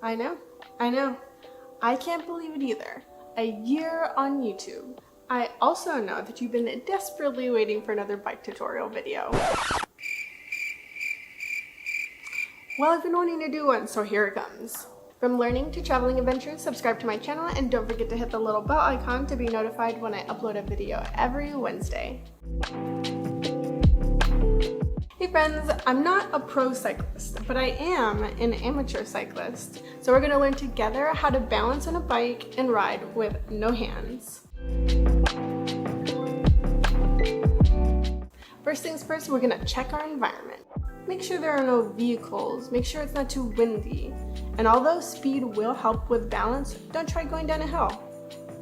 I know. I can't believe it either. A year on YouTube. I also know that you've been desperately waiting for another bike tutorial video. Well, I've been wanting to do one, so here it comes. From learning to traveling adventures, subscribe to my channel and don't forget to hit the little bell icon to be notified when I upload a video every Wednesday. Hey friends, I'm not a pro cyclist, but I am an amateur cyclist. So we're gonna learn together how to balance on a bike and ride with no hands. First things first, we're gonna check our environment. Make sure there are no vehicles, make sure it's not too windy. And although speed will help with balance, don't try going down a hill.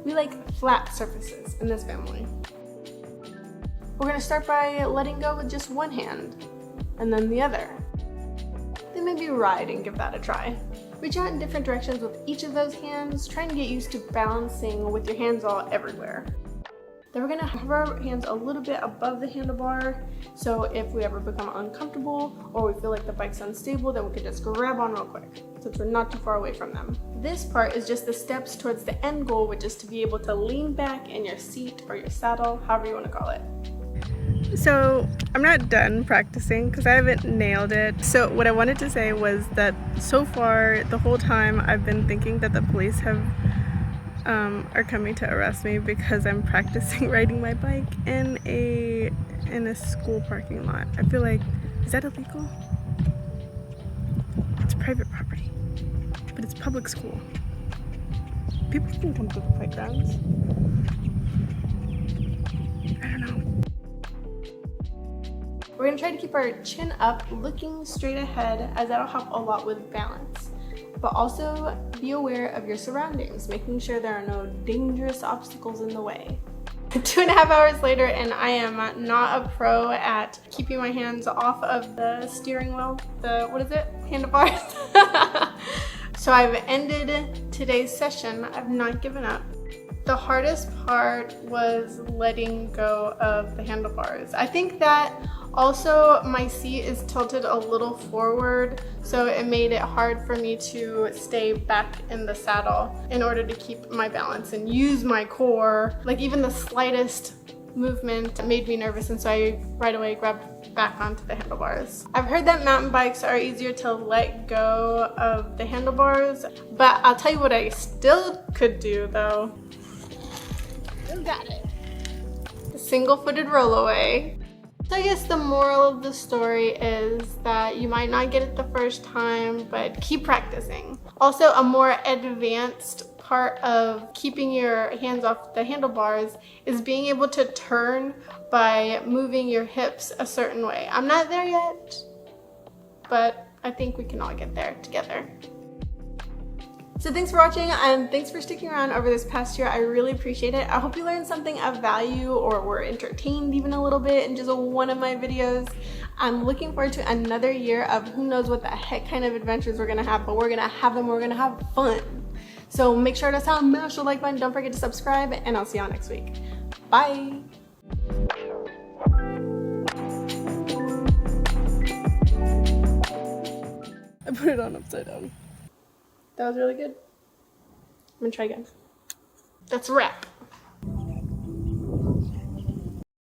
We like flat surfaces in this family. We're gonna start by letting go with just one hand, and then the other. Then maybe ride and give that a try. Reach out in different directions with each of those hands, trying to get used to balancing with your hands all everywhere. Then we're gonna have our hands a little bit above the handlebar, so if we ever become uncomfortable or we feel like the bike's unstable, then we can just grab on real quick, since we're not too far away from them. This part is just the steps towards the end goal, which is to be able to lean back in your seat or your saddle, however you want to call it. So I'm not done practicing because I haven't nailed it. So what I wanted to say was that so far, the whole time I've been thinking that the police are coming to arrest me because I'm practicing riding my bike in a school parking lot. I feel like, is that illegal? It's private property, but it's public school. People can come to the playgrounds. I don't know. We're gonna try to keep our chin up, looking straight ahead, as that'll help a lot with balance. But also be aware of your surroundings, making sure there are no dangerous obstacles in the way. 2.5 hours later, and I am not a pro at keeping my hands off of the steering wheel, handlebars. So I've ended today's session. I've not given up. The hardest part was letting go of the handlebars. I think that also my seat is tilted a little forward, so it made it hard for me to stay back in the saddle in order to keep my balance and use my core. Like even the slightest movement made me nervous, and so I right away grabbed back onto the handlebars. I've heard that mountain bikes are easier to let go of the handlebars, but I'll tell you what I still could do though. Still got it. The single-footed rollaway. So I guess the moral of the story is that you might not get it the first time, but keep practicing. Also, a more advanced part of keeping your hands off the handlebars is being able to turn by moving your hips a certain way. I'm not there yet, but I think we can all get there together. So thanks for watching and thanks for sticking around over this past year. I really appreciate it. I hope you learned something of value or were entertained even a little bit in just one of my videos. I'm looking forward to another year of who knows what the heck kind of adventures we're gonna have, but we're gonna have them, we're gonna have fun. So make sure to smash the like button, don't forget to subscribe, and I'll see y'all next week. Bye. I put it on upside down. That was really good. I'm gonna try again. That's a wrap.